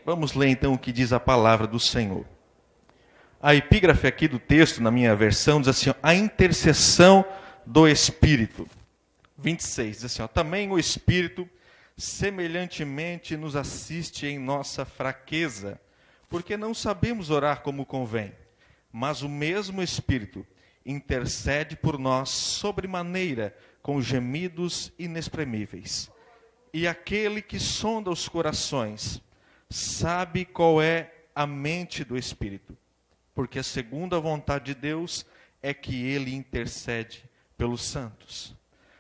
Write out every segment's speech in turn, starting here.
Vamos ler então o que diz a palavra do Senhor. A epígrafe aqui do texto, na minha versão, diz assim, ó, a intercessão do Espírito. 26, diz assim, ó, também o Espírito semelhantemente nos assiste em nossa fraqueza, porque não sabemos orar como convém, mas o mesmo Espírito intercede por nós sobremaneira com gemidos inexprimíveis. E aquele que sonda os corações sabe qual é a mente do Espírito, porque a segunda vontade de Deus é que ele intercede pelos santos.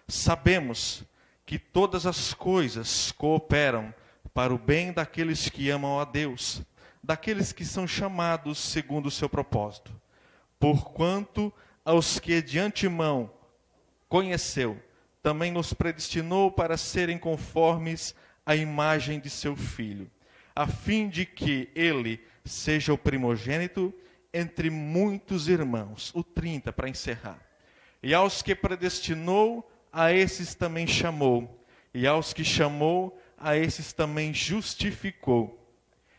Sabemos que todas as coisas cooperam para o bem daqueles que amam a Deus, daqueles que são chamados segundo o seu propósito. Porquanto aos que de antemão conheceu, também nos predestinou para serem conformes à imagem de seu Filho, a fim de que ele seja o primogênito entre muitos irmãos. O 30, para encerrar. E aos que predestinou, a esses também chamou. E aos que chamou, a esses também justificou.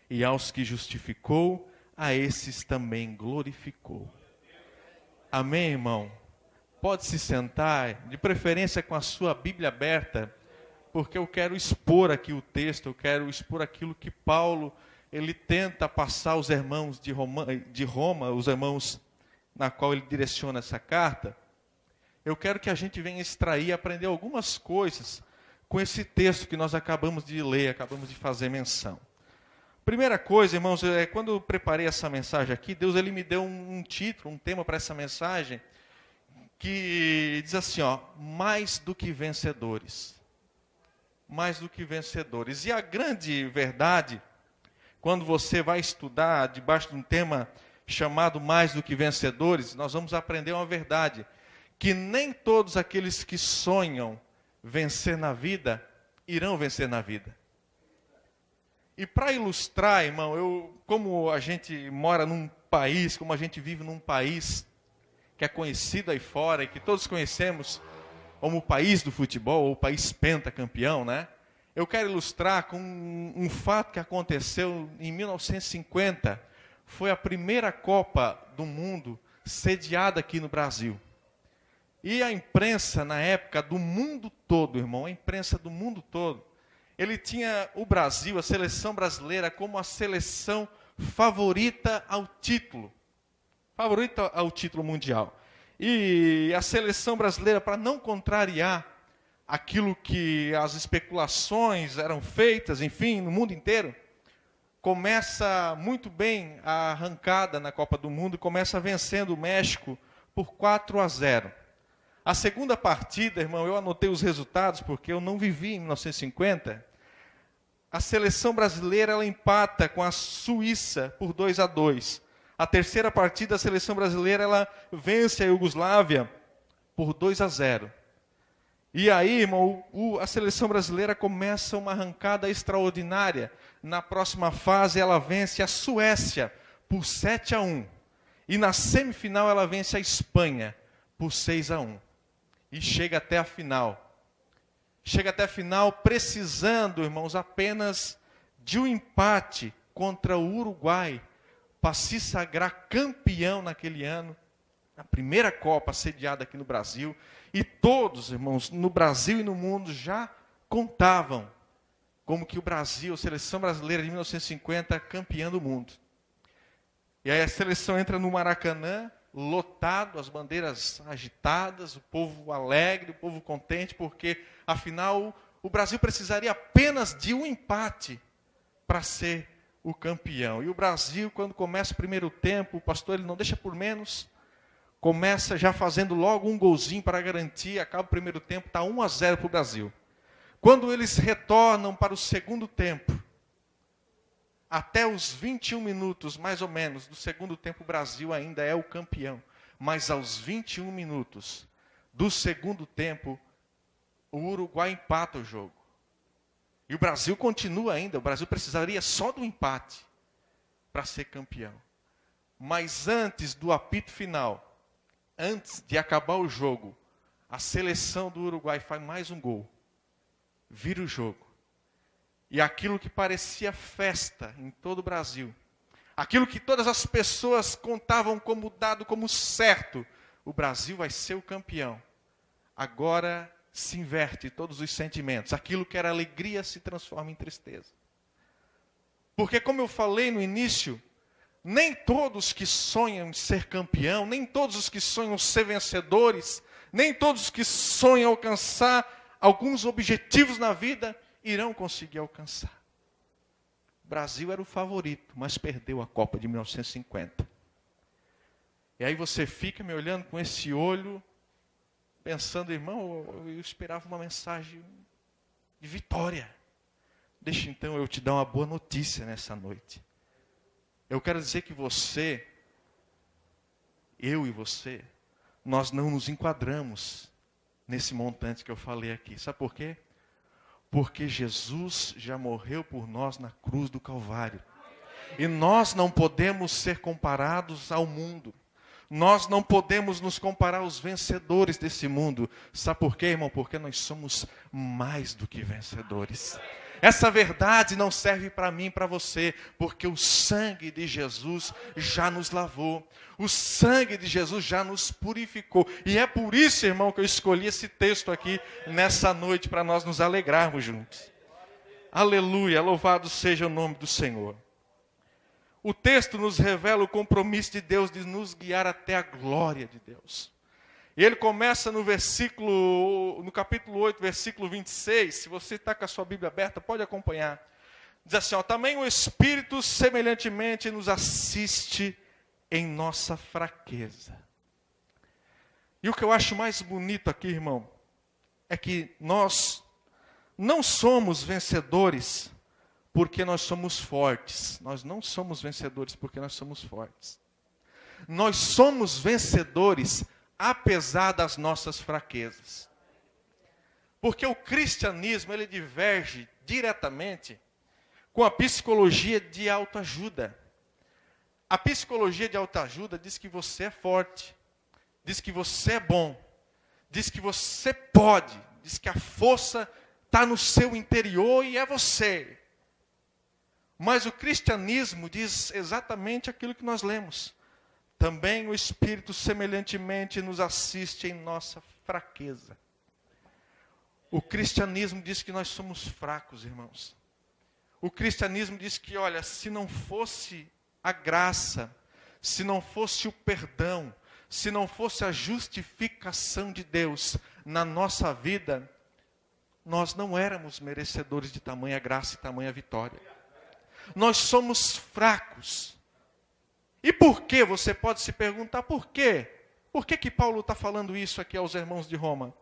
E aos que justificou, a esses também glorificou. Amém, irmão? Pode se sentar, de preferência com a sua Bíblia aberta, porque eu quero expor aqui o texto, eu quero expor aquilo que Paulo, ele tenta passar aos irmãos de Roma, os irmãos na qual ele direciona essa carta. Eu quero que a gente venha extrair, aprender algumas coisas com esse texto que nós acabamos de ler, acabamos de fazer menção. Primeira coisa, irmãos, quando eu preparei essa mensagem aqui, Deus ele me deu um título, um tema para essa mensagem, que diz assim, ó, mais do que vencedores. Mais do que vencedores. E a grande verdade, quando você vai estudar debaixo de um tema chamado mais do que vencedores, nós vamos aprender uma verdade, que nem todos aqueles que sonham vencer na vida, irão vencer na vida. E para ilustrar, irmão, como a gente mora num país, como a gente vive num país que é conhecido aí fora e que todos conhecemos como o país do futebol, ou o país pentacampeão, né? Eu quero ilustrar com um fato que aconteceu em 1950. Foi a primeira Copa do Mundo sediada aqui no Brasil. E a imprensa, na época, do mundo todo, irmão, a imprensa do mundo todo, ele tinha o Brasil, a seleção brasileira, como a seleção favorita ao título mundial. E a seleção brasileira, para não contrariar aquilo que as especulações eram feitas, enfim, no mundo inteiro, começa muito bem a arrancada na Copa do Mundo, começa vencendo o México por 4-0. A segunda partida, irmão, eu anotei os resultados porque eu não vivi em 1950. A seleção brasileira ela empata com a Suíça por 2-2. A terceira partida, a seleção brasileira ela vence a Iugoslávia por 2-0. E aí, irmão, a seleção brasileira começa uma arrancada extraordinária. Na próxima fase, ela vence a Suécia por 7-1. E na semifinal, ela vence a Espanha por 6-1. E chega até a final. Chega até a final precisando, irmãos, apenas de um empate contra o Uruguai para se sagrar campeão naquele ano, na primeira Copa sediada aqui no Brasil. E todos, irmãos, no Brasil e no mundo já contavam como que o Brasil, a seleção brasileira de 1950, campeã do mundo. E aí a seleção entra no Maracanã, lotado, as bandeiras agitadas, o povo alegre, o povo contente, porque, afinal, o Brasil precisaria apenas de um empate para ser o campeão. E o Brasil, quando começa o primeiro tempo, o pastor ele não deixa por menos, começa já fazendo logo um golzinho para garantir, acaba o primeiro tempo, está 1-0 para o Brasil. Quando eles retornam para o segundo tempo, até os 21 minutos, mais ou menos, do segundo tempo, o Brasil ainda é o campeão. Mas aos 21 minutos do segundo tempo, o Uruguai empata o jogo. E o Brasil continua ainda, o Brasil precisaria só do empate para ser campeão. Mas antes do apito final, antes de acabar o jogo, a seleção do Uruguai faz mais um gol. Vira o jogo. E aquilo que parecia festa em todo o Brasil, aquilo que todas as pessoas contavam como dado, como certo, o Brasil vai ser o campeão. Agora se inverte todos os sentimentos. Aquilo que era alegria se transforma em tristeza. Porque, como eu falei no início, nem todos que sonham em ser campeão, nem todos os que sonham ser vencedores, nem todos que sonham alcançar alguns objetivos na vida, irão conseguir alcançar. O Brasil era o favorito, mas perdeu a Copa de 1950. E aí você fica me olhando com esse olho, pensando, irmão, eu esperava uma mensagem de vitória. Deixa então eu te dar uma boa notícia nessa noite. Eu quero dizer que você, eu e você, nós não nos enquadramos nesse montante que eu falei aqui. Sabe por quê? Porque Jesus já morreu por nós na cruz do Calvário. E nós não podemos ser comparados ao mundo. Nós não podemos nos comparar aos vencedores desse mundo. Sabe por quê, irmão? Porque nós somos mais do que vencedores. Essa verdade não serve para mim e para você, porque o sangue de Jesus já nos lavou. O sangue de Jesus já nos purificou. E é por isso, irmão, que eu escolhi esse texto aqui nessa noite, para nós nos alegrarmos juntos. Aleluia, louvado seja o nome do Senhor. O texto nos revela o compromisso de Deus de nos guiar até a glória de Deus. E ele começa no capítulo 8, versículo 26. Se você está com a sua Bíblia aberta, pode acompanhar. Diz assim, também o Espírito semelhantemente nos assiste em nossa fraqueza. E o que eu acho mais bonito aqui, irmão, é que nós não somos vencedores porque nós somos fortes. Nós não somos vencedores porque nós somos fortes. Nós somos vencedores apesar das nossas fraquezas. Porque o cristianismo, ele diverge diretamente com a psicologia de autoajuda. A psicologia de autoajuda diz que você é forte, diz que você é bom, diz que você pode, diz que a força está no seu interior e é você. Mas o cristianismo diz exatamente aquilo que nós lemos. Também o Espírito semelhantemente nos assiste em nossa fraqueza. O cristianismo diz que nós somos fracos, irmãos. O cristianismo diz que, olha, se não fosse a graça, se não fosse o perdão, se não fosse a justificação de Deus na nossa vida, nós não éramos merecedores de tamanha graça e tamanha vitória. Nós somos fracos. E por que? Você pode se perguntar por quê? Por que Paulo está falando isso aqui aos irmãos de Roma?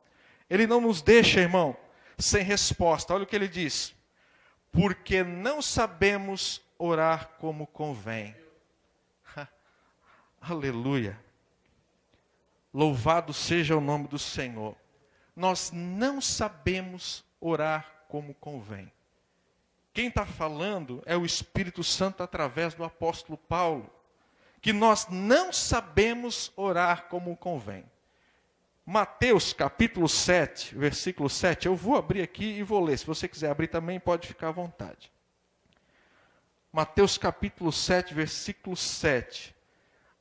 Ele não nos deixa, irmão, sem resposta. Olha o que ele diz. Porque não sabemos orar como convém. Aleluia. Louvado seja o nome do Senhor. Nós não sabemos orar como convém. Quem está falando é o Espírito Santo através do apóstolo Paulo. Que nós não sabemos orar como convém. Mateus capítulo 7, versículo 7, eu vou abrir aqui e vou ler. Se você quiser abrir também, pode ficar à vontade. Mateus capítulo 7, versículo 7.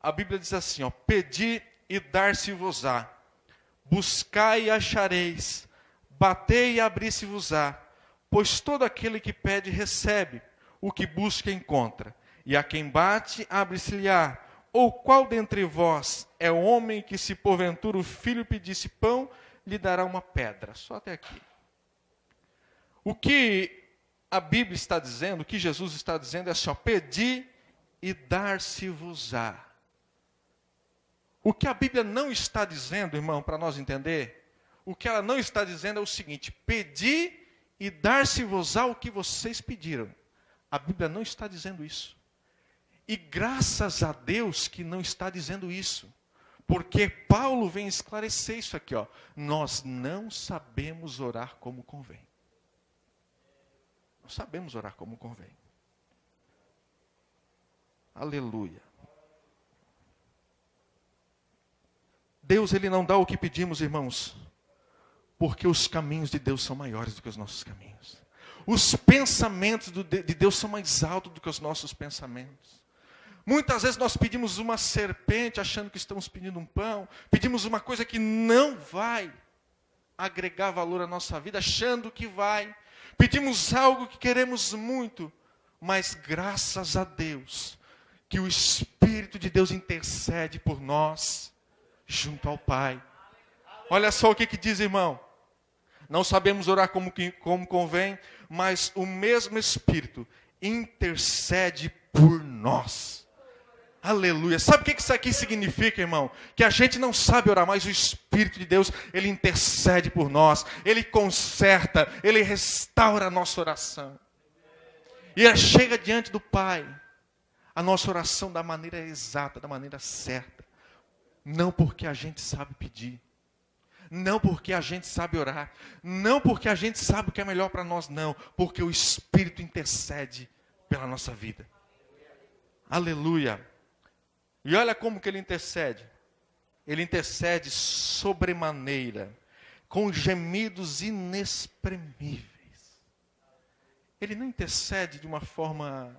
A Bíblia diz assim, pedi e dar-se-vos-á, buscai e achareis, batei e abri-se-vos-á, pois todo aquele que pede recebe, o que busca encontra. E a quem bate, abre-se-lhe-á. Ou qual dentre vós é o homem que, se porventura o filho pedisse pão, lhe dará uma pedra? Só até aqui. O que a Bíblia está dizendo, o que Jesus está dizendo é assim, pedi e dar-se-vos-á. O que a Bíblia não está dizendo, irmão, para nós entender, o que ela não está dizendo é o seguinte, pedi e dar-se-vos-á o que vocês pediram. A Bíblia não está dizendo isso. E graças a Deus que não está dizendo isso. Porque Paulo vem esclarecer isso aqui. Nós não sabemos orar como convém. Não sabemos orar como convém. Aleluia. Deus, ele não dá o que pedimos, irmãos. Porque os caminhos de Deus são maiores do que os nossos caminhos. Os pensamentos de Deus são mais altos do que os nossos pensamentos. Muitas vezes nós pedimos uma serpente achando que estamos pedindo um pão. Pedimos uma coisa que não vai agregar valor à nossa vida, achando que vai. Pedimos algo que queremos muito, mas graças a Deus, que o Espírito de Deus intercede por nós, junto ao Pai. Olha só o que diz, irmão. Não sabemos orar como convém, mas o mesmo Espírito intercede por nós. Aleluia. Sabe o que isso aqui significa, irmão? Que a gente não sabe orar, mas o Espírito de Deus, Ele intercede por nós. Ele conserta, Ele restaura a nossa oração. E ela chega diante do Pai, a nossa oração da maneira exata, da maneira certa. Não porque a gente sabe pedir. Não porque a gente sabe orar. Não porque a gente sabe o que é melhor para nós, não. Porque o Espírito intercede pela nossa vida. Aleluia. E olha como que Ele intercede. Ele intercede sobremaneira, com gemidos inexprimíveis. Ele não intercede de uma forma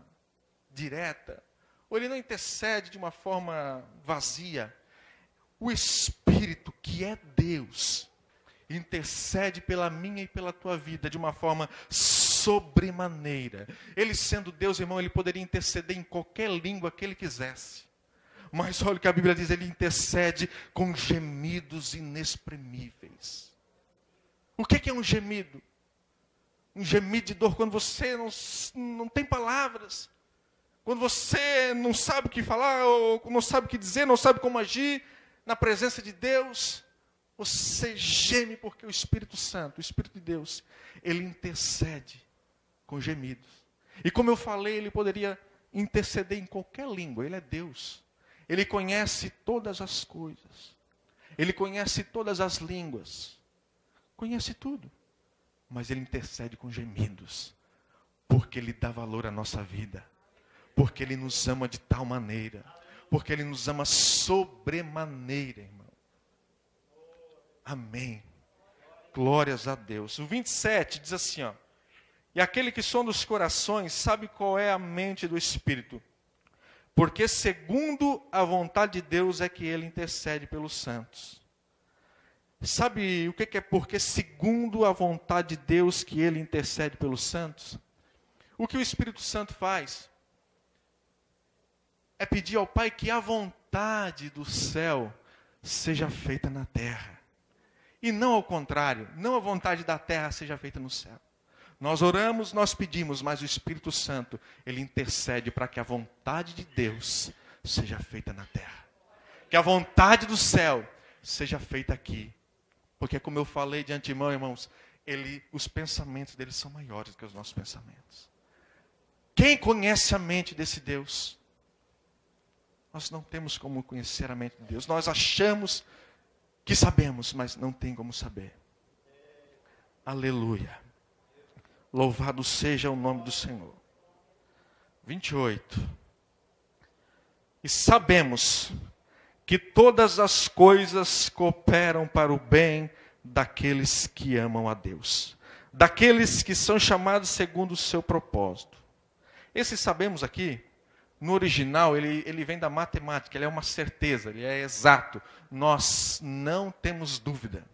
direta, ou Ele não intercede de uma forma vazia. O Espírito, que é Deus, intercede pela minha e pela tua vida de uma forma sobremaneira. Ele sendo Deus, irmão, Ele poderia interceder em qualquer língua que Ele quisesse. Mas olha o que a Bíblia diz, Ele intercede com gemidos inexprimíveis. O que é um gemido? Um gemido de dor quando você não tem palavras. Quando você não sabe o que falar, ou não sabe o que dizer, não sabe como agir na presença de Deus. Você geme porque o Espírito Santo, o Espírito de Deus, Ele intercede com gemidos. E como eu falei, Ele poderia interceder em qualquer língua. Ele é Deus. Ele conhece todas as coisas. Ele conhece todas as línguas. Conhece tudo. Mas Ele intercede com gemidos. Porque Ele dá valor à nossa vida. Porque Ele nos ama de tal maneira. Porque Ele nos ama sobremaneira, irmão. Amém. Glórias a Deus. O 27 diz assim, ó. E aquele que sonda os corações sabe qual é a mente do Espírito. Porque segundo a vontade de Deus é que Ele intercede pelos santos. Sabe o que é porque segundo a vontade de Deus que Ele intercede pelos santos? O que o Espírito Santo faz é pedir ao Pai que a vontade do céu seja feita na terra. E não ao contrário, não a vontade da terra seja feita no céu. Nós oramos, nós pedimos, mas o Espírito Santo, Ele intercede para que a vontade de Deus seja feita na terra. Que a vontade do céu seja feita aqui. Porque como eu falei de antemão, irmãos, os pensamentos dele são maiores do que os nossos pensamentos. Quem conhece a mente desse Deus? Nós não temos como conhecer a mente de Deus. Nós achamos que sabemos, mas não tem como saber. Aleluia. Louvado seja o nome do Senhor. 28. E sabemos que todas as coisas cooperam para o bem daqueles que amam a Deus. Daqueles que são chamados segundo o seu propósito. Esse sabemos aqui, no original, ele vem da matemática, ele é uma certeza, ele é exato. Nós não temos dúvida.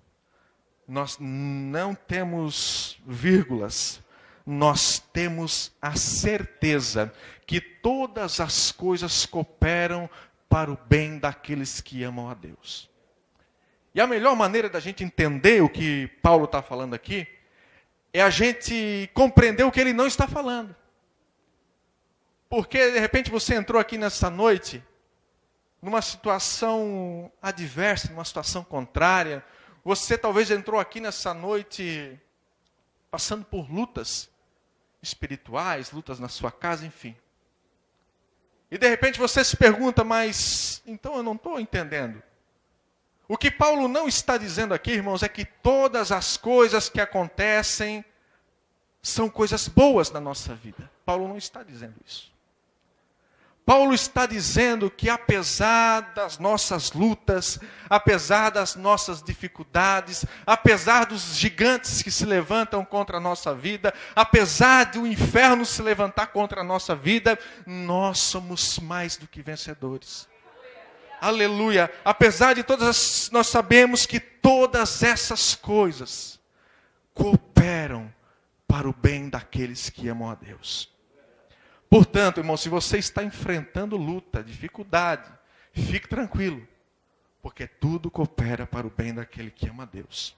Nós não temos vírgulas. Nós temos a certeza que todas as coisas cooperam para o bem daqueles que amam a Deus. E a melhor maneira da gente entender o que Paulo está falando aqui, é a gente compreender o que ele não está falando. Porque de repente você entrou aqui nessa noite, numa situação adversa, numa situação contrária. Você talvez entrou aqui nessa noite passando por lutas espirituais, lutas na sua casa, enfim. E de repente você se pergunta, mas então eu não estou entendendo. O que Paulo não está dizendo aqui, irmãos, é que todas as coisas que acontecem são coisas boas na nossa vida. Paulo não está dizendo isso. Paulo está dizendo que apesar das nossas lutas, apesar das nossas dificuldades, apesar dos gigantes que se levantam contra a nossa vida, apesar do inferno se levantar contra a nossa vida, nós somos mais do que vencedores. Aleluia! Apesar de todas, nós sabemos que todas essas coisas cooperam para o bem daqueles que amam a Deus. Portanto, irmão, se você está enfrentando luta, dificuldade, fique tranquilo, porque tudo coopera para o bem daquele que ama a Deus.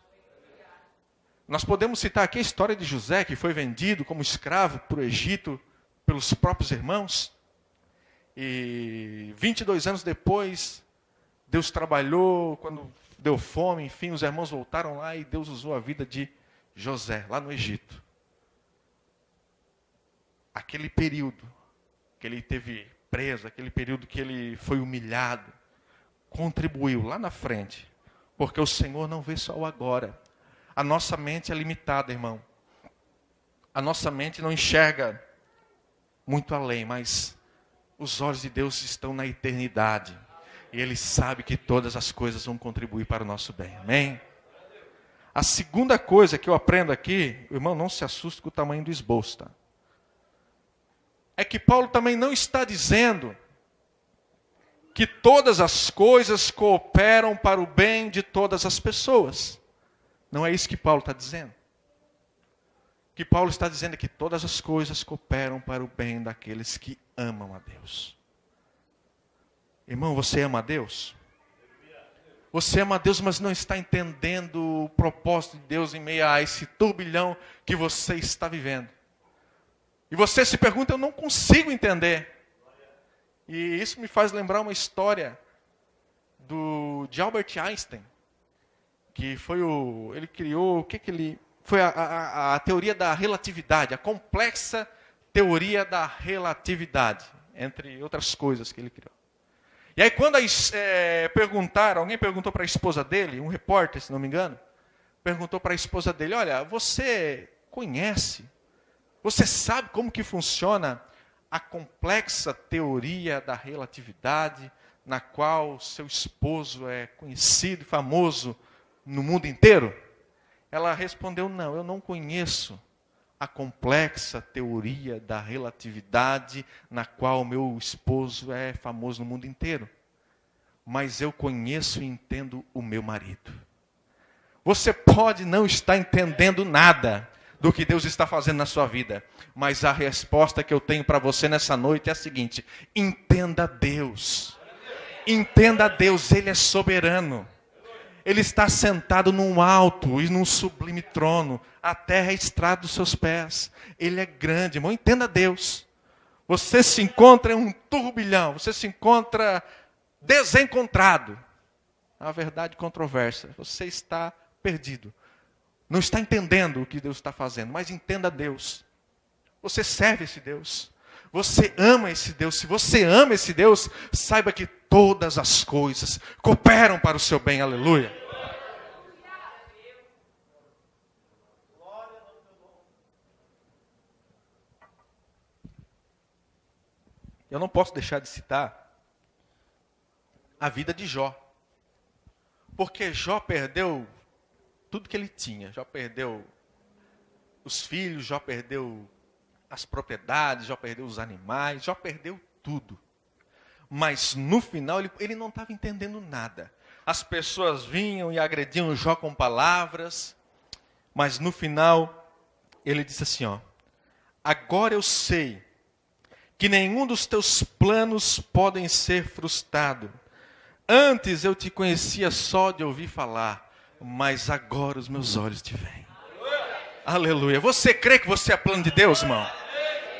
Nós podemos citar aqui a história de José, que foi vendido como escravo para o Egito pelos próprios irmãos. E 22 anos depois, Deus trabalhou, quando deu fome, enfim, os irmãos voltaram lá e Deus usou a vida de José, lá no Egito. Aquele período que ele teve preso, aquele período que ele foi humilhado, contribuiu lá na frente, porque o Senhor não vê só o agora. A nossa mente é limitada, irmão. A nossa mente não enxerga muito além, mas os olhos de Deus estão na eternidade. E Ele sabe que todas as coisas vão contribuir para o nosso bem. Amém? A segunda coisa que eu aprendo aqui, irmão, não se assuste com o tamanho do esboço, tá? É que Paulo também não está dizendo que todas as coisas cooperam para o bem de todas as pessoas. Não é isso que Paulo está dizendo. O que Paulo está dizendo é que todas as coisas cooperam para o bem daqueles que amam a Deus. Irmão, você ama a Deus? Você ama a Deus, mas não está entendendo o propósito de Deus em meio a esse turbilhão que você está vivendo. E você se pergunta, eu não consigo entender. E isso me faz lembrar uma história de Albert Einstein, que foi ele criou, foi a teoria da relatividade, a complexa teoria da relatividade, entre outras coisas que ele criou. E aí quando alguém perguntou para a esposa dele, um repórter, se não me engano, perguntou para a esposa dele, olha, você sabe como que funciona a complexa teoria da relatividade, na qual seu esposo é conhecido e famoso no mundo inteiro? Ela respondeu, não, eu não conheço a complexa teoria da relatividade, na qual meu esposo é famoso no mundo inteiro. Mas eu conheço e entendo o meu marido. Você pode não estar entendendo nada do que Deus está fazendo na sua vida, mas a resposta que eu tenho para você nessa noite é a seguinte: entenda Deus. Entenda Deus, Ele é soberano. Ele está sentado num alto e num sublime trono. A terra é estrada dos seus pés. Ele é grande, irmão. Entenda Deus. Você se encontra em um turbilhão. Você se encontra desencontrado. A verdade controversa. Você está perdido. Não está entendendo o que Deus está fazendo. Mas entenda Deus. Você serve esse Deus. Você ama esse Deus. Se você ama esse Deus, saiba que todas as coisas cooperam para o seu bem. Aleluia. Eu não posso deixar de citar a vida de Jó. Porque Jó perdeu tudo que ele tinha. Jó perdeu os filhos, Jó perdeu as propriedades, Jó perdeu os animais, Jó perdeu tudo. Mas no final ele não estava entendendo nada. As pessoas vinham e agrediam Jó com palavras, mas no final ele disse assim, agora eu sei que nenhum dos teus planos podem ser frustrado. Antes eu te conhecia só de ouvir falar, mas agora os meus olhos te veem. Aleluia. Você crê que você é plano de Deus, irmão?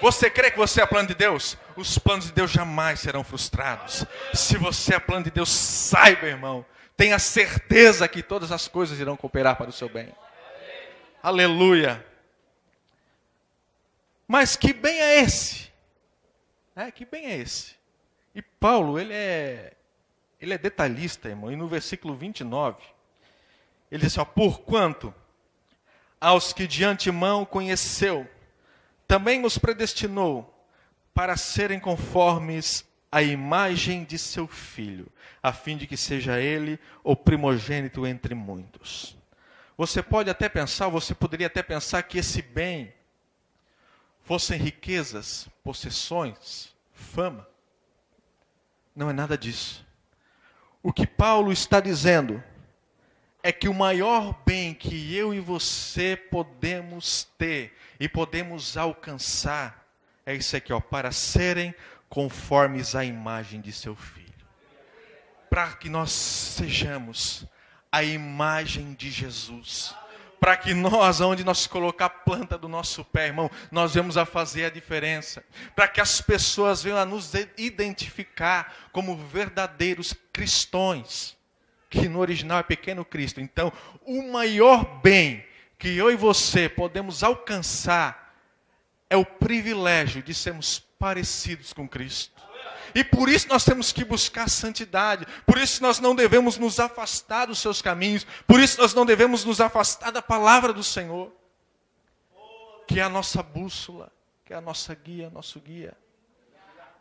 Você crê que você é plano de Deus? Os planos de Deus jamais serão frustrados. Se você é plano de Deus, saiba, irmão, tenha certeza que todas as coisas irão cooperar para o seu bem. Aleluia. Mas que bem é esse? Que bem é esse? E Paulo, ele é detalhista, irmão. E no versículo 29, ele diz assim, porquanto aos que de antemão conheceu, também os predestinou para serem conformes a imagem de seu filho, a fim de que seja ele o primogênito entre muitos. Você poderia até pensar que esse bem fossem riquezas, possessões, fama. Não é nada disso. O que Paulo está dizendo é que o maior bem que eu e você podemos ter e podemos alcançar é isso aqui, para serem conformes à imagem de seu filho. Para que nós sejamos a imagem de Jesus. Para que nós, onde nós colocar a planta do nosso pé, irmão, nós vamos a fazer a diferença. Para que as pessoas venham a nos identificar como verdadeiros cristãos. Que no original é pequeno Cristo. Então, o maior bem que eu e você podemos alcançar é o privilégio de sermos parecidos com Cristo. E por isso nós temos que buscar santidade. Por isso nós não devemos nos afastar dos seus caminhos. Por isso nós não devemos nos afastar da palavra do Senhor. Que é a nossa bússola, que é a nossa guia, nosso guia.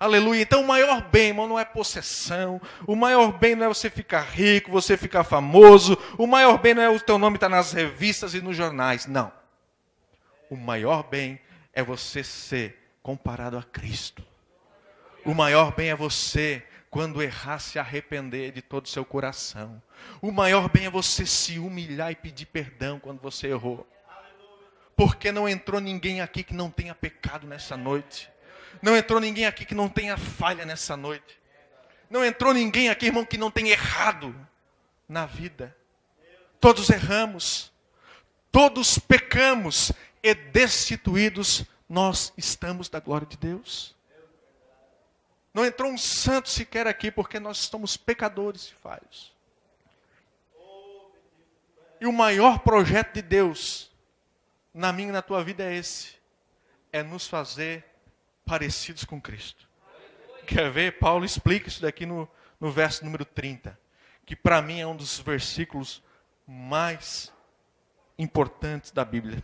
Aleluia. Então o maior bem, irmão, não é possessão. O maior bem não é você ficar rico, você ficar famoso. O maior bem não é o teu nome estar nas revistas e nos jornais. Não. O maior bem é você ser comparado a Cristo. O maior bem é você, quando errar, se arrepender de todo o seu coração. O maior bem é você se humilhar e pedir perdão quando você errou. Porque não entrou ninguém aqui que não tenha pecado nessa noite. Não entrou ninguém aqui que não tenha falha nessa noite. Não entrou ninguém aqui, irmão, que não tenha errado na vida. Todos erramos. Todos pecamos. E destituídos nós estamos da glória de Deus. Não entrou um santo sequer aqui, porque nós somos pecadores e falhos. E o maior projeto de Deus, na minha e na tua vida é esse. É nos fazer parecidos com Cristo. Quer ver? Paulo explica isso daqui no verso número 30. Que para mim é um dos versículos mais importantes da Bíblia.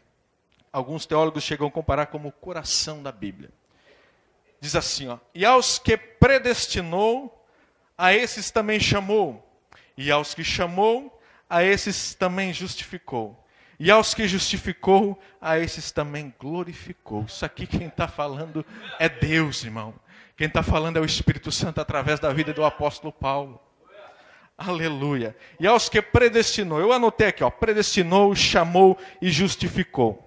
Alguns teólogos chegam a comparar como o coração da Bíblia. Diz assim, e aos que predestinou, a esses também chamou. E aos que chamou, a esses também justificou. E aos que justificou, a esses também glorificou. Isso aqui quem está falando é Deus, irmão. Quem está falando é o Espírito Santo através da vida do apóstolo Paulo. Aleluia. E aos que predestinou, eu anotei aqui, predestinou, chamou e justificou.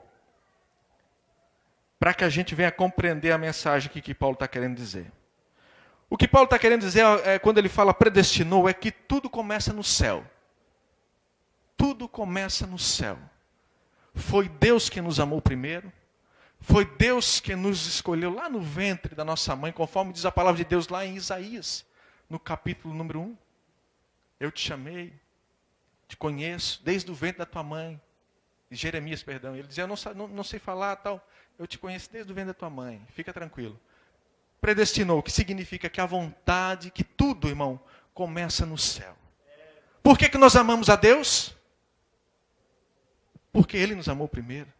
Para que a gente venha compreender a mensagem que Paulo está querendo dizer. O que Paulo está querendo dizer, quando ele fala predestinou, é que tudo começa no céu. Tudo começa no céu. Foi Deus que nos amou primeiro. Foi Deus que nos escolheu lá no ventre da nossa mãe, conforme diz a palavra de Deus lá em Isaías, no capítulo número 1. Eu te chamei, te conheço, desde o ventre da tua mãe. Jeremias, perdão. Ele dizia, eu não sei falar, tal. Eu te conheço desde o ventre da tua mãe. Fica tranquilo. Predestinou, que significa que a vontade, que tudo, irmão, começa no céu. Por que nós amamos a Deus? Porque Ele nos amou primeiro.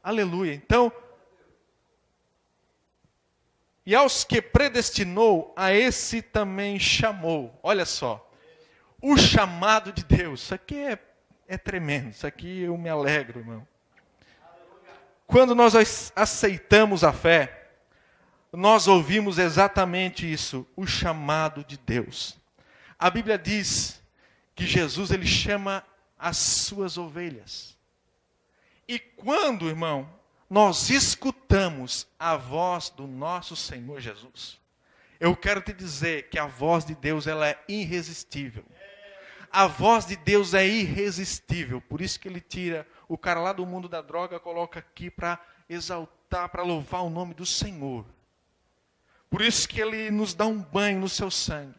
Aleluia. Então, e aos que predestinou, a esse também chamou. Olha só. O chamado de Deus. Isso aqui é tremendo. Isso aqui eu me alegro, irmão. Quando nós aceitamos a fé, nós ouvimos exatamente isso, o chamado de Deus. A Bíblia diz que Jesus, ele chama as suas ovelhas. E quando, irmão, nós escutamos a voz do nosso Senhor Jesus, eu quero te dizer que a voz de Deus, ela é irresistível. A voz de Deus é irresistível, por isso que ele tira o cara lá do mundo da droga, coloca aqui para exaltar, para louvar o nome do Senhor. Por isso que ele nos dá um banho no seu sangue.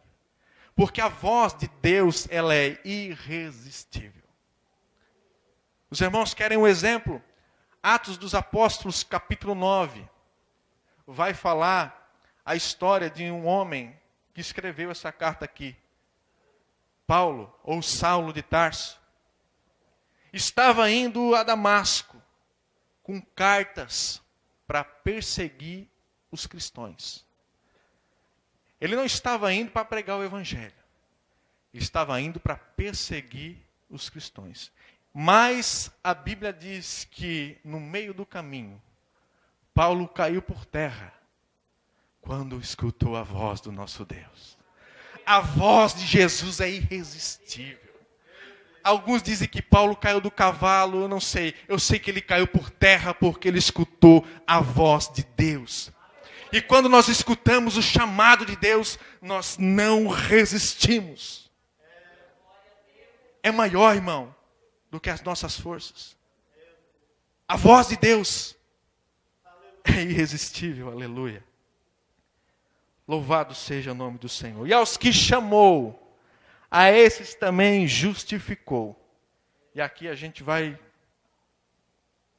Porque a voz de Deus, ela é irresistível. Os irmãos querem um exemplo? Atos dos Apóstolos, capítulo 9. Vai falar a história de um homem que escreveu essa carta aqui. Paulo, ou Saulo de Tarso. Estava indo a Damasco com cartas para perseguir os cristãos. Ele não estava indo para pregar o evangelho. Ele estava indo para perseguir os cristãos. Mas a Bíblia diz que no meio do caminho, Paulo caiu por terra quando escutou a voz do nosso Deus. A voz de Jesus é irresistível. Alguns dizem que Paulo caiu do cavalo, eu não sei. Eu sei que ele caiu por terra porque ele escutou a voz de Deus. E quando nós escutamos o chamado de Deus, nós não resistimos. É maior, irmão, do que as nossas forças. A voz de Deus é irresistível, aleluia. Louvado seja o nome do Senhor. E aos que chamou, a esses também justificou. E aqui a gente vai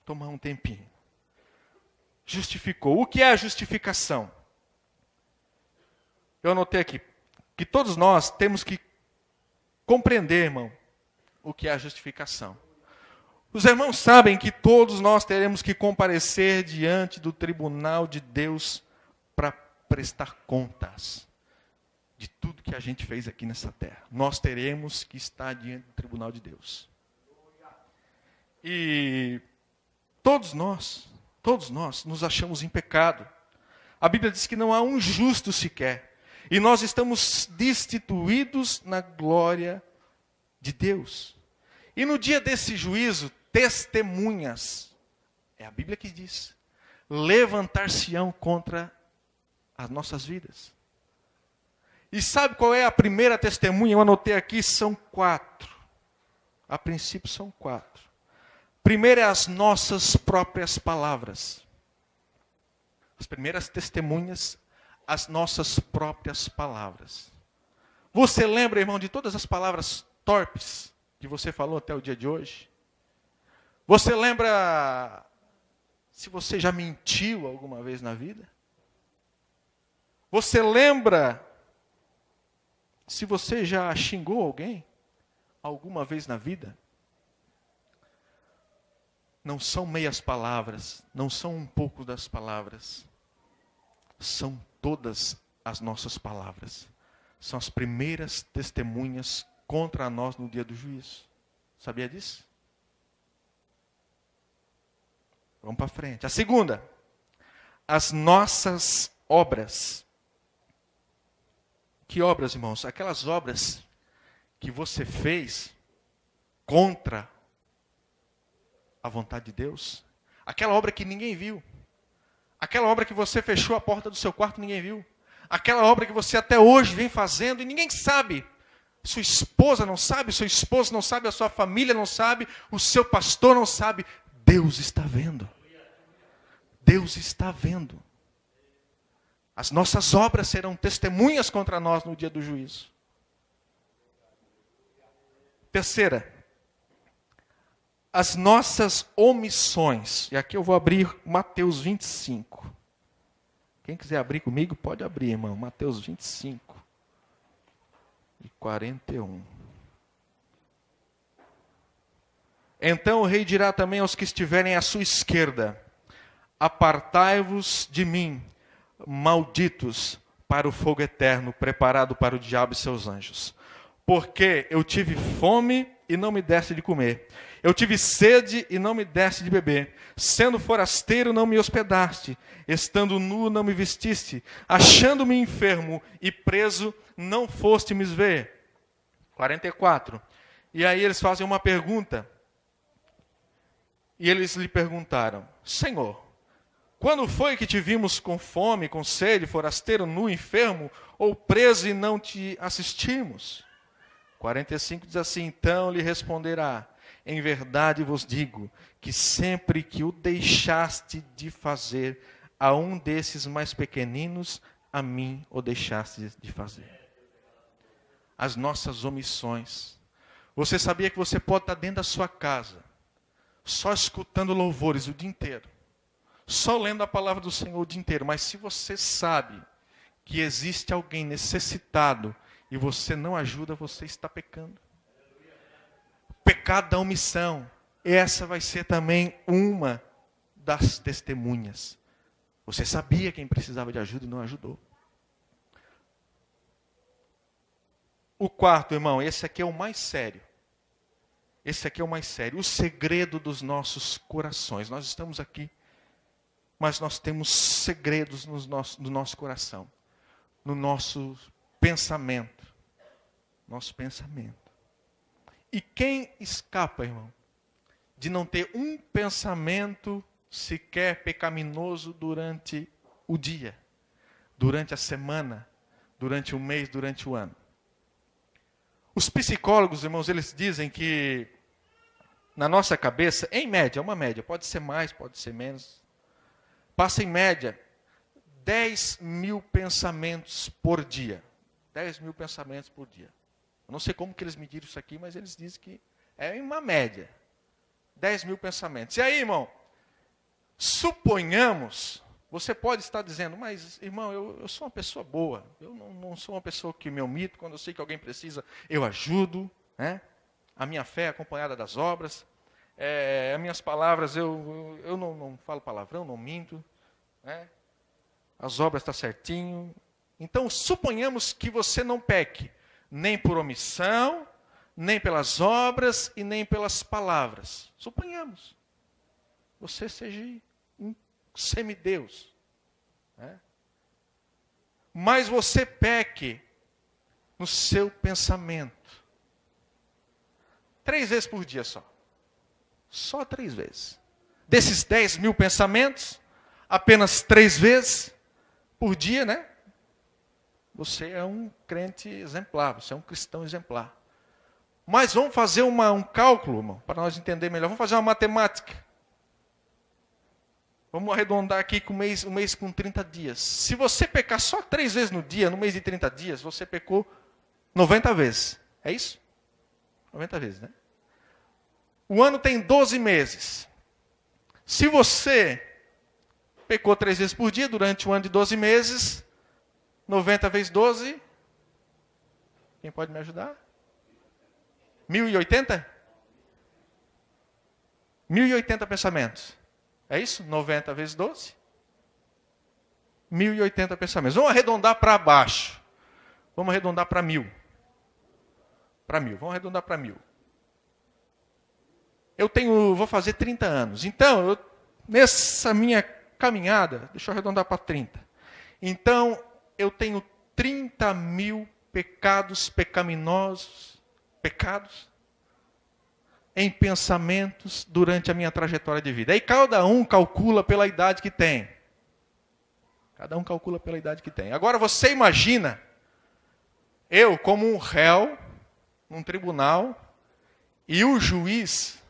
tomar um tempinho. Justificou. O que é a justificação? Eu anotei aqui que todos nós temos que compreender, irmão, o que é a justificação. Os irmãos sabem que todos nós teremos que comparecer diante do tribunal de Deus para prestar contas de tudo que a gente fez aqui nessa terra. Nós teremos que estar diante do tribunal de Deus. E todos nós nos achamos em pecado. A Bíblia diz que não há um justo sequer. E nós estamos destituídos na glória de Deus. E no dia desse juízo, testemunhas, é a Bíblia que diz, levantar-se-ão contra as nossas vidas. E sabe qual é a primeira testemunha? Eu anotei aqui, são 4. A princípio são 4. Primeiro é as nossas próprias palavras. As primeiras testemunhas, as nossas próprias palavras. Você lembra, irmão, de todas as palavras torpes que você falou até o dia de hoje? Você lembra se você já mentiu alguma vez na vida? Você lembra se você já xingou alguém alguma vez na vida? Não são meias palavras, não são um pouco das palavras. São todas as nossas palavras. São as primeiras testemunhas contra nós no dia do juízo. Sabia disso? Vamos para frente. A segunda, as nossas obras. Que obras, irmãos? Aquelas obras que você fez contra a vontade de Deus. Aquela obra que ninguém viu. Aquela obra que você fechou a porta do seu quarto e ninguém viu. Aquela obra que você até hoje vem fazendo e ninguém sabe. Sua esposa não sabe, seu esposo não sabe, a sua família não sabe, o seu pastor não sabe. Deus está vendo. Deus está vendo. As nossas obras serão testemunhas contra nós no dia do juízo. Terceira, as nossas omissões. E aqui eu vou abrir Mateus 25. Quem quiser abrir comigo, pode abrir, irmão. Mateus 25 e 41. Então o rei dirá também aos que estiverem à sua esquerda: apartai-vos de mim, malditos, para o fogo eterno, preparado para o diabo e seus anjos. Porque eu tive fome e não me deste de comer. Eu tive sede e não me deste de beber. Sendo forasteiro, não me hospedaste. Estando nu, não me vestiste. Achando-me enfermo e preso, não foste me ver. 44. E aí eles fazem uma pergunta. E eles lhe perguntaram: Senhor, quando foi que te vimos com fome, com sede, forasteiro, nu, enfermo, ou preso e não te assistimos? 45 diz assim: então lhe responderá: em verdade vos digo, que sempre que o deixaste de fazer a um desses mais pequeninos, a mim o deixaste de fazer. As nossas omissões. Você sabia que você pode estar dentro da sua casa, só escutando louvores o dia inteiro, só lendo a palavra do Senhor o dia inteiro, mas se você sabe que existe alguém necessitado e você não ajuda, você está pecando. Pecado da omissão. Essa vai ser também uma das testemunhas. Você sabia quem precisava de ajuda e não ajudou. O quarto, irmão, esse aqui é o mais sério. Esse aqui é o mais sério. O segredo dos nossos corações. Nós estamos aqui, mas nós temos segredos no nosso coração. No nosso pensamento. Nosso pensamento. E quem escapa, irmão, de não ter um pensamento sequer pecaminoso durante o dia, durante a semana, durante o mês, durante o ano? Os psicólogos, irmãos, eles dizem que na nossa cabeça, em média, uma média, pode ser mais, pode ser menos, passa em média 10 mil pensamentos por dia. 10 mil pensamentos por dia. Eu não sei como que eles mediram isso aqui, mas eles dizem que é uma média. 10 mil pensamentos. E aí, irmão, suponhamos, você pode estar dizendo, mas, irmão, eu sou uma pessoa boa. Eu não sou uma pessoa que me omito. Quando eu sei que alguém precisa, eu ajudo. Né? A minha fé é acompanhada das obras. As minhas palavras, eu não falo palavrão, não minto. Né? As obras estão certinho. Então, suponhamos que você não peque, nem por omissão, nem pelas obras e nem pelas palavras. Suponhamos. Você seja um semideus. Né? Mas você peque no seu pensamento. 3 vezes por dia só. Só 3 vezes. Desses 10 mil pensamentos, apenas 3 vezes por dia, né? Você é um crente exemplar, você é um cristão exemplar. Mas vamos fazer um cálculo, irmão, para nós entender melhor. Vamos fazer uma matemática. Vamos arredondar aqui com um mês com 30 dias. Se você pecar só 3 vezes no dia, no mês de 30 dias, você pecou 90 vezes. É isso? 90 vezes, né? O ano tem 12 meses. Se você pecou 3 vezes por dia durante um ano de 12 meses, 90 vezes 12, quem pode me ajudar? 1080? 1080 pensamentos. É isso? 90 vezes 12? 1080 pensamentos. Vamos arredondar para baixo. Vamos arredondar para 1000. Para 1000. Vamos arredondar para 1000. Vou fazer 30 anos. Então, nessa minha caminhada, deixa eu arredondar para 30. Então, eu tenho 30 mil pecados pecaminosos, em pensamentos durante a minha trajetória de vida. Aí cada um calcula pela idade que tem. Cada um calcula pela idade que tem. Agora você imagina, eu como um réu, num tribunal, e o juiz,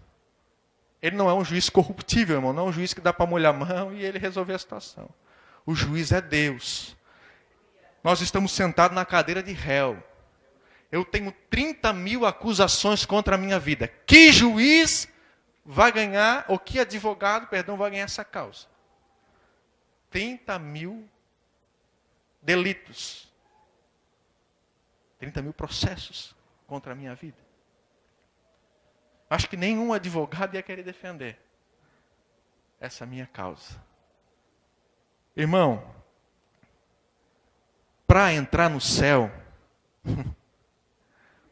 ele não é um juiz corruptível, irmão, não é um juiz que dá para molhar a mão e ele resolver a situação. O juiz é Deus. Nós estamos sentados na cadeira de réu. Eu tenho 30 mil acusações contra a minha vida. Que juiz vai ganhar, ou que advogado, vai ganhar essa causa? 30 mil delitos. 30 mil processos contra a minha vida. Acho que nenhum advogado ia querer defender essa minha causa. Irmão, para entrar no céu,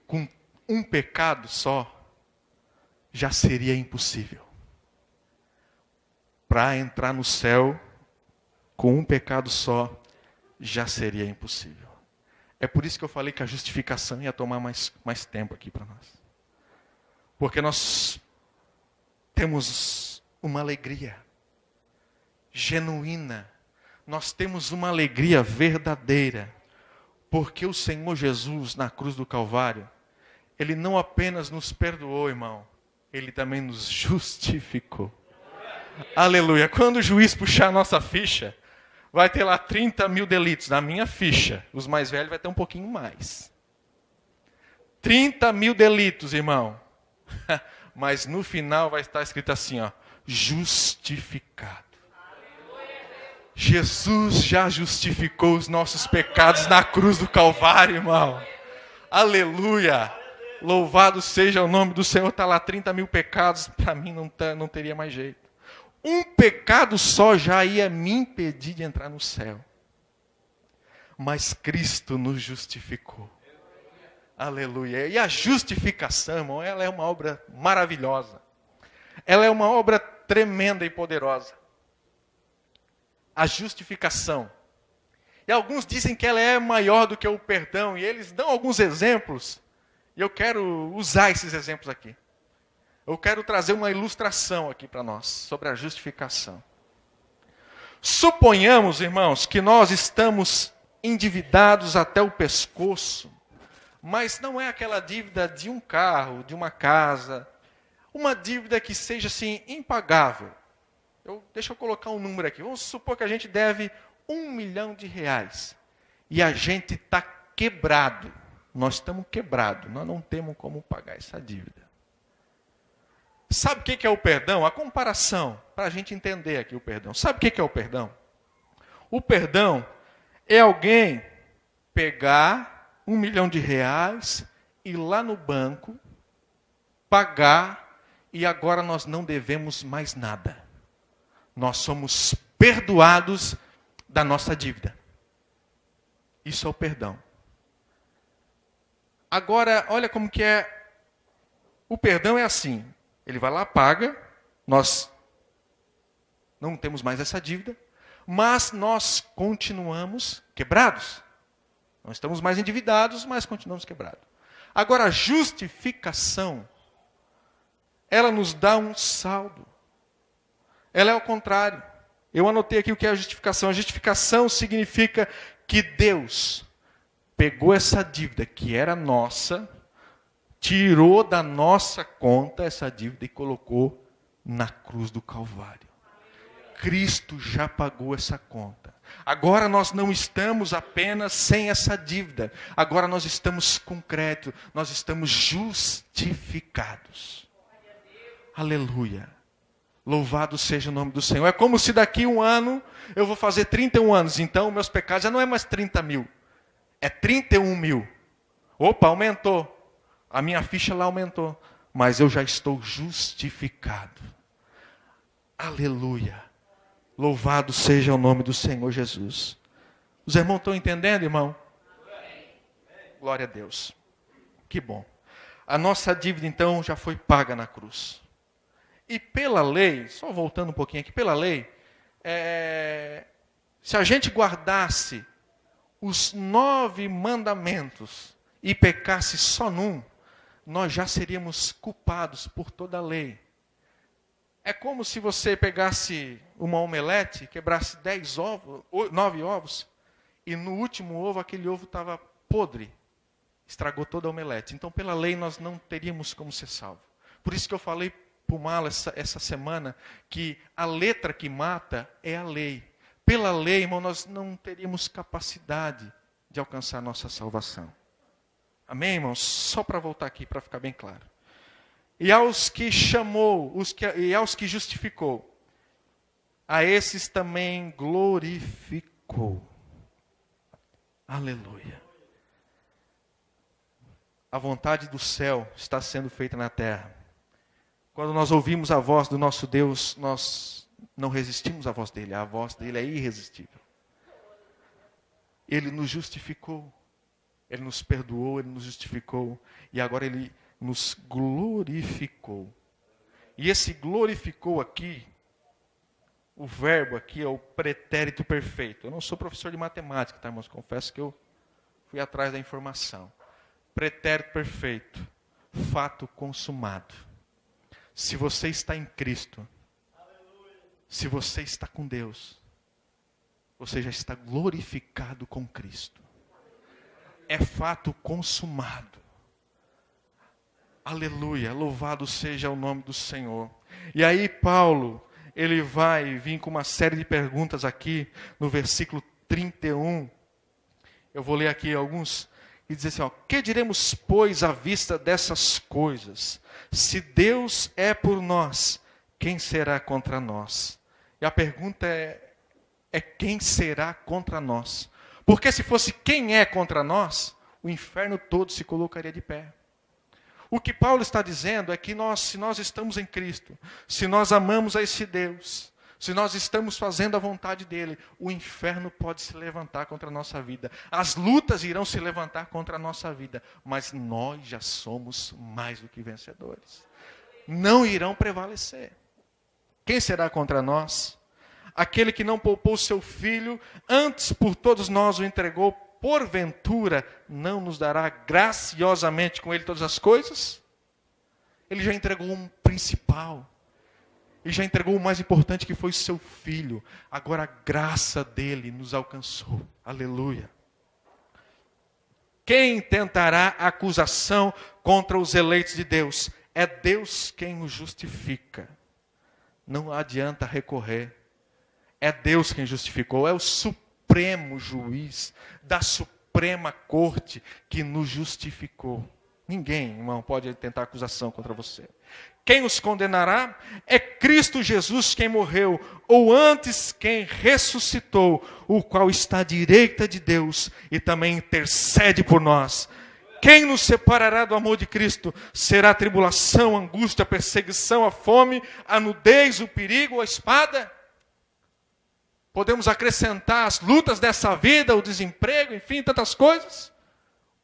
com um pecado só, já seria impossível. Para entrar no céu, com um pecado só, já seria impossível. É por isso que eu falei que a justificação ia tomar mais tempo aqui para nós. Porque nós temos uma alegria genuína. Nós temos uma alegria verdadeira. Porque o Senhor Jesus, na cruz do Calvário, Ele não apenas nos perdoou, irmão, Ele também nos justificou. Aleluia. Quando o juiz puxar a nossa ficha, vai ter lá 30 mil delitos. Na minha ficha, os mais velhos vai ter um pouquinho mais. 30 mil delitos, irmão. Mas no final vai estar escrito assim, ó, justificado. Jesus já justificou os nossos pecados na cruz do Calvário, irmão. Aleluia. Louvado seja o nome do Senhor. Está lá 30 mil pecados. Para mim não teria mais jeito. Um pecado só já ia me impedir de entrar no céu. Mas Cristo nos justificou. Aleluia. E a justificação, irmão, ela é uma obra maravilhosa. Ela é uma obra tremenda e poderosa. A justificação. E alguns dizem que ela é maior do que o perdão, e eles dão alguns exemplos, e eu quero usar esses exemplos aqui. Eu quero trazer uma ilustração aqui para nós, sobre a justificação. Suponhamos, irmãos, que nós estamos endividados até o pescoço, mas não é aquela dívida de um carro, de uma casa, uma dívida que seja assim, impagável. Deixa eu colocar um número aqui. Vamos supor que a gente deve R$1 milhão. E a gente está quebrado. Nós estamos quebrados. Nós não temos como pagar essa dívida. Sabe o que é o perdão? A comparação, para a gente entender aqui o perdão. Sabe o que é o perdão? O perdão é alguém pegar R$1 milhão, ir lá no banco, pagar, e agora nós não devemos mais nada. Nós somos perdoados da nossa dívida. Isso é o perdão. Agora, olha como que é. O perdão é assim. Ele vai lá, paga. Nós não temos mais essa dívida. Mas nós continuamos quebrados. Não estamos mais endividados, mas continuamos quebrados. Agora, a justificação, ela nos dá um saldo. Ela é ao contrário. Eu anotei aqui o que é a justificação. A justificação significa que Deus pegou essa dívida que era nossa, tirou da nossa conta essa dívida e colocou na cruz do Calvário. Cristo já pagou essa conta. Agora nós não estamos apenas sem essa dívida. Agora nós estamos com crédito. Nós estamos justificados. Aleluia. Louvado seja o nome do Senhor. É como se daqui um ano eu vou fazer 31 anos. Então meus pecados já não é mais 30 mil. É 31 mil. Opa, aumentou. A minha ficha lá aumentou. Mas eu já estou justificado. Aleluia. Louvado seja o nome do Senhor Jesus. Os irmãos estão entendendo, irmão? Glória a Deus. Que bom. A nossa dívida então já foi paga na cruz. E pela lei, só voltando um pouquinho aqui, pela lei, se a gente guardasse os 9 mandamentos e pecasse só num, nós já seríamos culpados por toda a lei. É como se você pegasse uma omelete, quebrasse 9 ovos, e no último ovo, aquele ovo estava podre. Estragou toda a omelete. Então, pela lei, nós não teríamos como ser salvo. Por isso que eu falei para o Malo essa semana, que a letra que mata é a lei. Pela lei, irmão, nós não teríamos capacidade de alcançar a nossa salvação. Amém, irmãos? Só para voltar aqui, para ficar bem claro. E aos que chamou, e aos que justificou, a esses também glorificou. Aleluia. A vontade do céu está sendo feita na terra. Quando nós ouvimos a voz do nosso Deus, nós não resistimos à voz dele. A voz dele é irresistível. Ele nos justificou. Ele nos perdoou, ele nos justificou. E agora ele nos glorificou. E esse glorificou aqui, o verbo aqui é o pretérito perfeito. Eu não sou professor de matemática, tá, irmãos? Confesso que eu fui atrás da informação. Pretérito perfeito. Fato consumado. Se você está em Cristo, se você está com Deus, você já está glorificado com Cristo. É fato consumado. Aleluia, louvado seja o nome do Senhor. E aí Paulo, ele vai vir com uma série de perguntas aqui, no versículo 31. Eu vou ler aqui alguns, e dizer assim, que diremos, pois, à vista dessas coisas? Se Deus é por nós, quem será contra nós? E a pergunta é quem será contra nós? Porque se fosse quem é contra nós, o inferno todo se colocaria de pé. O que Paulo está dizendo é que se nós estamos em Cristo, se nós amamos a esse Deus, se nós estamos fazendo a vontade dele, o inferno pode se levantar contra a nossa vida. As lutas irão se levantar contra a nossa vida. Mas nós já somos mais do que vencedores. Não irão prevalecer. Quem será contra nós? Aquele que não poupou seu filho, antes por todos nós o entregou, porventura não nos dará graciosamente com ele todas as coisas? Ele já entregou um principal. Ele já entregou o mais importante, que foi o seu filho. Agora a graça dele nos alcançou. Aleluia. Quem tentará acusação contra os eleitos de Deus? É Deus quem os justifica. Não adianta recorrer. É Deus quem justificou. É o Supremo Juiz da Suprema Corte que nos justificou. Ninguém, irmão, pode tentar acusação contra você. Quem os condenará? É Cristo Jesus quem morreu, ou antes quem ressuscitou, o qual está à direita de Deus e também intercede por nós. Quem nos separará do amor de Cristo? Será a tribulação, a angústia, a perseguição, a fome, a nudez, o perigo, a espada? Podemos acrescentar as lutas dessa vida, o desemprego, enfim, tantas coisas.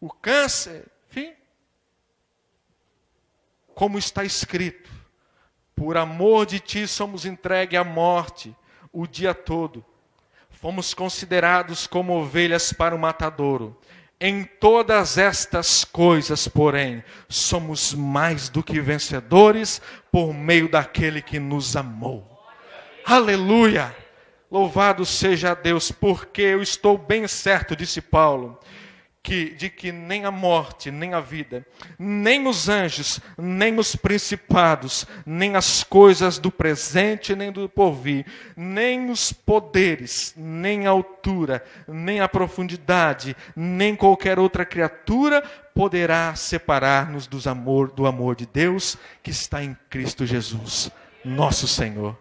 O câncer, enfim. Como está escrito, por amor de ti somos entregues à morte o dia todo. Fomos considerados como ovelhas para o matadouro. Em todas estas coisas, porém, somos mais do que vencedores por meio daquele que nos amou. Aleluia! Louvado seja Deus, porque eu estou bem certo, disse Paulo, de que nem a morte, nem a vida, nem os anjos, nem os principados, nem as coisas do presente, nem do porvir, nem os poderes, nem a altura, nem a profundidade, nem qualquer outra criatura poderá separar-nos do amor de Deus que está em Cristo Jesus, nosso Senhor.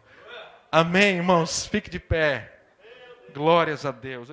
Amém, irmãos? Fique de pé. Glórias a Deus.